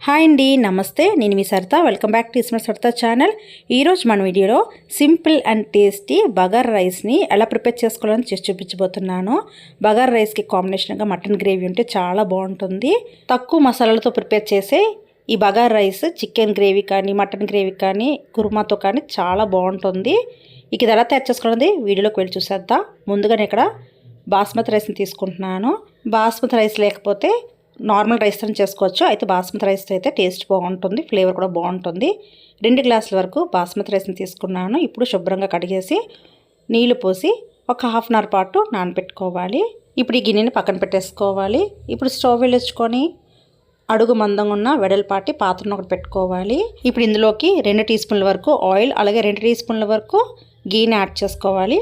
Hi అండి, నమస్తే. నేను మీ Saritha. Welcome back to smart Saritha channel. ఈరోజు మన వీడియోలో సింపుల్ అండ్ టేస్టీ బగారా రైస్ని ఎలా ప్రిపేర్ చేసుకోవాలని చేసి చూపించబోతున్నాను. బగారా రైస్కి కాంబినేషన్గా మటన్ గ్రేవీ ఉంటే చాలా బాగుంటుంది. తక్కువ మసాలాలతో ప్రిపేర్ చేసే ఈ బగారా రైస్ చికెన్ గ్రేవీ కానీ మటన్ గ్రేవీ కానీ కుర్మాతో కానీ చాలా బాగుంటుంది. ఇక ఇది ఎలా తయారు చేసుకోవాలని వీడియోలోకి వెళ్ళి చూసేద్దాం. ముందుగా నేను ఇక్కడ బాస్మతి రైస్ని తీసుకుంటున్నాను. బాస్మతి రైస్ లేకపోతే నార్మల్ రైస్తో చేసుకోవచ్చు. అయితే బాస్మతి రైస్తో అయితే టేస్ట్ బాగుంటుంది, ఫ్లేవర్ కూడా బాగుంటుంది. 2 గ్లాసుల వరకు బాస్మతి రైస్ని తీసుకున్నాను. ఇప్పుడు శుభ్రంగా కడిగేసి నీళ్లు పోసి ఒక హాఫ్ అన్ అవర్ పాటు నానబెట్టుకోవాలి. ఇప్పుడు ఈ గిన్నెని పక్కన పెట్టేసుకోవాలి. ఇప్పుడు స్టవ్ వెలిగించుకొని అడుగు మందంగా ఉన్న వెడల్పాటి పాత్రను ఒకటి పెట్టుకోవాలి. ఇప్పుడు ఇందులోకి 2 టీ స్పూన్ల వరకు ఆయిల్, అలాగే 2 టీ స్పూన్ల వరకు గీని యాడ్ చేసుకోవాలి.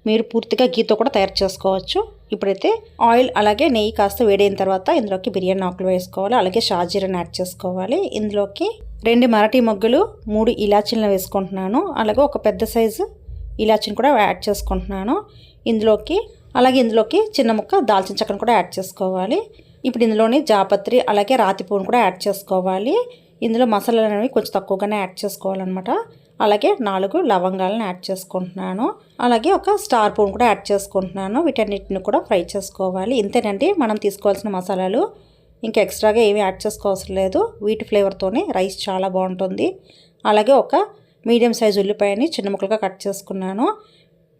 మీరు పూర్తిగా గీతో కూడా తయారు చేసుకోవచ్చు. ఇప్పుడైతే ఆయిల్ అలాగే నెయ్యి కాస్త వేడైన తర్వాత ఇందులోకి బిర్యానీ ఆకులు వేసుకోవాలి, అలాగే షాజీరాని యాడ్ చేసుకోవాలి. ఇందులోకి 2 మరాఠీ మొగ్గలు, 3 ఇలాచీలను వేసుకుంటున్నాను, అలాగే ఒక పెద్ద సైజు ఇలాచీని కూడా యాడ్ చేసుకుంటున్నాను. ఇందులోకి చిన్న ముక్క దాల్చిన చెక్కను కూడా యాడ్ చేసుకోవాలి. ఇప్పుడు ఇందులోని జాపత్రి అలాగే రాతి పువ్వును కూడా యాడ్ చేసుకోవాలి. ఇందులో మసాలాలు అనేవి కొంచెం తక్కువగానే యాడ్ చేసుకోవాలన్నమాట. అలాగే 4 లవంగాలను యాడ్ చేసుకుంటున్నాను, అలాగే ఒక స్టార్ పువ్వును కూడా యాడ్ చేసుకుంటున్నాను. వీటన్నిటిని కూడా ఫ్రై చేసుకోవాలి. ఇంతేనండి మనం తీసుకోవాల్సిన మసాలాలు. ఇంకా ఎక్స్ట్రాగా ఏమీ యాడ్ చేసుకోవాల్సిన లేదు. వీటి ఫ్లేవర్తోనే రైస్ చాలా బాగుంటుంది. అలాగే ఒక మీడియం సైజు ఉల్లిపాయని చిన్న ముక్కలుగా కట్ చేసుకున్నాను.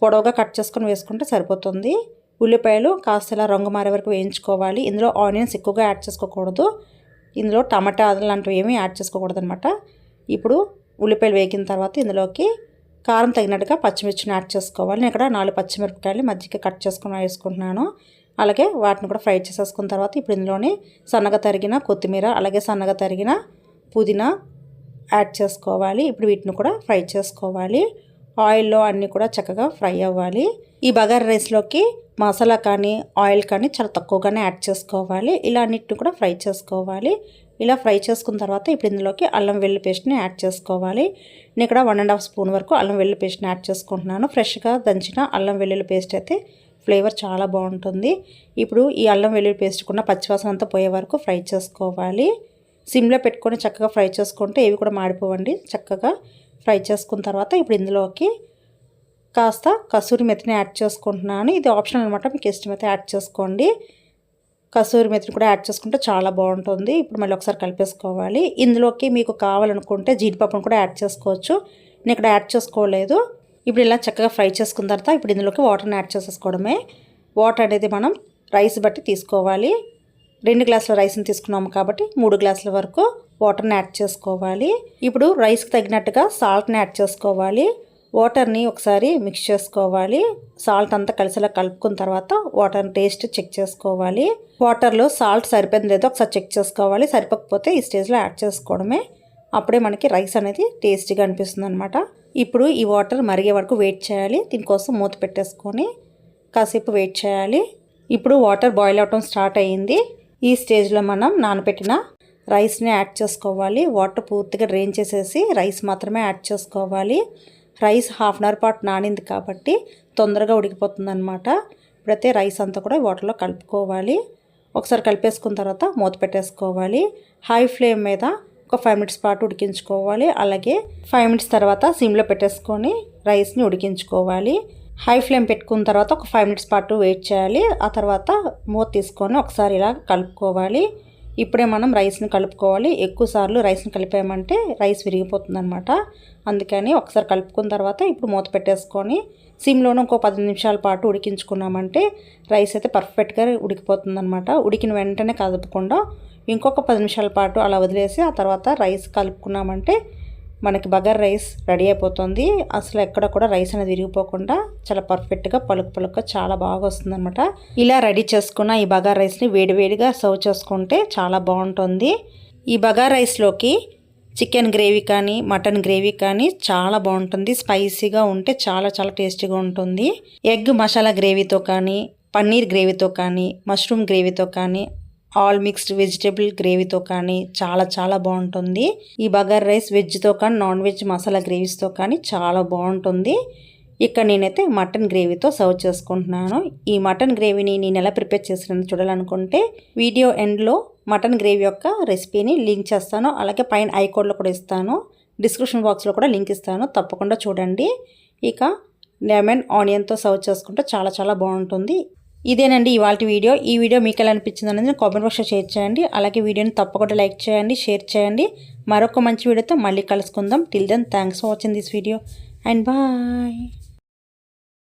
పొడవుగా కట్ చేసుకొని వేసుకుంటే సరిపోతుంది. ఉల్లిపాయలు కాస్త ఇలా రంగు మారే వరకు వేయించుకోవాలి. ఇందులో ఆనియన్స్ ఎక్కువగా యాడ్ చేసుకోకూడదు. ఇందులో టమాటా లాంటివి ఏమీ యాడ్ చేసుకోకూడదు అనమాట. ఇప్పుడు ఉల్లిపాయలు వేగిన తర్వాత ఇందులోకి కారం తగినట్టుగా పచ్చిమిర్చిని యాడ్ చేసుకోవాలి. నేను ఇక్కడ 4 పచ్చిమిరపకాయలు మధ్యకి కట్ చేసుకుని వేసుకుంటున్నాను. అలాగే వాటిని కూడా ఫ్రై చేసేసుకున్న తర్వాత ఇప్పుడు ఇందులోని సన్నగా తరిగిన కొత్తిమీర, అలాగే సన్నగా తరిగిన పుదీనా యాడ్ చేసుకోవాలి. ఇప్పుడు వీటిని కూడా ఫ్రై చేసుకోవాలి. ఆయిల్లో అన్నీ కూడా చక్కగా ఫ్రై అవ్వాలి. ఈ బగారా రైస్లోకి మసాలా కానీ ఆయిల్ కానీ చాలా తక్కువగానే యాడ్ చేసుకోవాలి. ఇలా అన్నిటిని కూడా ఫ్రై చేసుకోవాలి. ఇలా ఫ్రై చేసుకున్న తర్వాత ఇప్పుడు ఇందులోకి అల్లం వెల్లుల్లి పేస్ట్ని యాడ్ చేసుకోవాలి. నేను ఇక్కడ 1.5 స్పూన్ వరకు అల్లం వెల్లుల్లి పేస్ట్ని యాడ్ చేసుకుంటున్నాను. ఫ్రెష్గా దంచిన అల్లం వెల్లుల్లి పేస్ట్ అయితే ఫ్లేవర్ చాలా బాగుంటుంది. ఇప్పుడు ఈ అల్లం వెల్లుల్లి పేస్ట్ కూడా పచ్చివాసన అంతా పోయే వరకు ఫ్రై చేసుకోవాలి. సిమ్లో పెట్టుకొని చక్కగా ఫ్రై చేసుకుంటే ఏవి కూడా మాడిపోవండి. చక్కగా ఫ్రై చేసుకున్న తర్వాత ఇప్పుడు ఇందులోకి కాస్త కసూరి మెతిని యాడ్ చేసుకుంటున్నాను. ఇది ఆప్షనల్ అనమాట, మీకు ఇష్టమైతే యాడ్ చేసుకోండి. కసూరి మెతిని కూడా యాడ్ చేసుకుంటే చాలా బాగుంటుంది. ఇప్పుడు మళ్ళీ ఒకసారి కలిపేసుకోవాలి. ఇందులోకి మీకు కావాలనుకుంటే జీడిపప్పును కూడా యాడ్ చేసుకోవచ్చు. నేను ఇక్కడ యాడ్ చేసుకోలేదు. ఇప్పుడు ఇలా చక్కగా ఫ్రై చేసుకున్న తర్వాత ఇప్పుడు ఇందులోకి వాటర్ని యాడ్ చేసేసుకోవడమే. వాటర్ అనేది మనం రైస్ బట్టి తీసుకోవాలి. 2 గ్లాసుల రైస్ని తీసుకున్నాము కాబట్టి 3 గ్లాసుల వరకు వాటర్ని యాడ్ చేసుకోవాలి. ఇప్పుడు రైస్కి తగినట్టుగా సాల్ట్ని యాడ్ చేసుకోవాలి. వాటర్ని ఒకసారి మిక్స్ చేసుకోవాలి. సాల్ట్ అంతా కలిసేలా కలుపుకున్న తర్వాత వాటర్ టేస్ట్ చెక్ చేసుకోవాలి. వాటర్లో సాల్ట్ సరిపోయింది లేదో ఒకసారి చెక్ చేసుకోవాలి. సరిపోకపోతే ఈ స్టేజ్లో యాడ్ చేసుకోవడమే. అప్పుడే మనకి రైస్ అనేది టేస్టీగా అనిపిస్తుంది అనమాట. ఇప్పుడు ఈ వాటర్ మరిగే వరకు వెయిట్ చేయాలి. దీనికోసం మూత పెట్టేసుకొని కాసేపు వెయిట్ చేయాలి. ఇప్పుడు వాటర్ బాయిల్ అవటం స్టార్ట్ అయ్యింది. ఈ స్టేజ్లో మనం నానబెట్టిన రైస్ని యాడ్ చేసుకోవాలి. వాటర్ పూర్తిగా డ్రైన్ చేసేసి రైస్ మాత్రమే యాడ్ చేసుకోవాలి. రైస్ హాఫ్ అన్ అవర్ పాటు నానింది కాబట్టి తొందరగా ఉడికిపోతుంది అనమాట. ఇప్పుడైతే రైస్ అంతా కూడా వాటర్లో కలుపుకోవాలి. ఒకసారి కలిపేసుకున్న తర్వాత మూత పెట్టేసుకోవాలి. హై ఫ్లేమ్ మీద ఒక 5 మినిట్స్ పాటు ఉడికించుకోవాలి. అలాగే 5 మినిట్స్ తర్వాత సిమ్లో పెట్టేసుకొని రైస్ని ఉడికించుకోవాలి. హై ఫ్లేమ్ పెట్టుకున్న తర్వాత ఒక 5 మినిట్స్ పాటు వెయిట్ చేయాలి. ఆ తర్వాత మూత తీసుకొని ఒకసారి ఇలా కలుపుకోవాలి. ఇప్పుడే మనం రైస్ని కలుపుకోవాలి. ఎక్కువ సార్లు రైస్ని కలిపామంటే రైస్ విరిగిపోతుంది అనమాట. అందుకని ఒకసారి కలుపుకున్న తర్వాత ఇప్పుడు మూత పెట్టేసుకొని సిమ్లోనే ఇంకో 10 నిమిషాల పాటు ఉడికించుకున్నామంటే రైస్ అయితే పర్ఫెక్ట్గా ఉడికిపోతుంది అనమాట. ఉడికిన వెంటనే కలుపుకుండా ఇంకొక 10 నిమిషాల పాటు అలా వదిలేసి ఆ తర్వాత రైస్ కలుపుకున్నామంటే మనకి బగారా రైస్ రెడీ అయిపోతుంది. అసలు ఎక్కడ కూడా రైస్ అనేది విరిగిపోకుండా చాలా పర్ఫెక్ట్గా పలుకు చాలా బాగా వస్తుంది అనమాట. ఇలా రెడీ చేసుకున్న ఈ బగారా రైస్ని వేడివేడిగా సర్వ్ చేసుకుంటే చాలా బాగుంటుంది. ఈ బగారా రైస్లోకి చికెన్ గ్రేవీ కానీ మటన్ గ్రేవీ కానీ చాలా బాగుంటుంది. స్పైసీగా ఉంటే చాలా చాలా టేస్టీగా ఉంటుంది. ఎగ్ మసాలా గ్రేవీతో కానీ, పన్నీర్ గ్రేవీతో కానీ, మష్రూమ్ గ్రేవీతో కానీ, ఆల్ మిక్స్డ్ వెజిటేబుల్ గ్రేవీతో కానీ చాలా చాలా బాగుంటుంది. ఈ బగారా రైస్ వెజ్తో కానీ నాన్ వెజ్ మసాలా గ్రేవీస్తో కానీ చాలా బాగుంటుంది. ఇక్కడ నేనైతే మటన్ గ్రేవీతో సర్వ్ చేసుకుంటున్నాను. ఈ మటన్ గ్రేవీని నేను ఎలా ప్రిపేర్ చేసినాను చూడాలనుకుంటే వీడియో ఎండ్లో మటన్ గ్రేవీ యొక్క రెసిపీని లింక్ చేస్తాను. అలాగే పైన ఐకార్డ్లో కూడా ఇస్తాను, డిస్క్రిప్షన్ బాక్స్లో కూడా లింక్ ఇస్తాను, తప్పకుండా చూడండి. ఇక లెమన్ ఆనియన్తో సర్వ్ చేసుకుంటే చాలా చాలా బాగుంటుంది. ఇదేనండి ఇవాళ వీడియో. ఈ వీడియో మీకు ఎలా అనిపించింది అనేది కామెంట్ బాక్స్లో షేర్ చేయండి. అలాగే వీడియోని తప్పకుండా లైక్ చేయండి, షేర్ చేయండి. మరొక మంచి వీడియోతో మళ్ళీ కలుసుకుందాం. Till then thanks for watching this video and bye.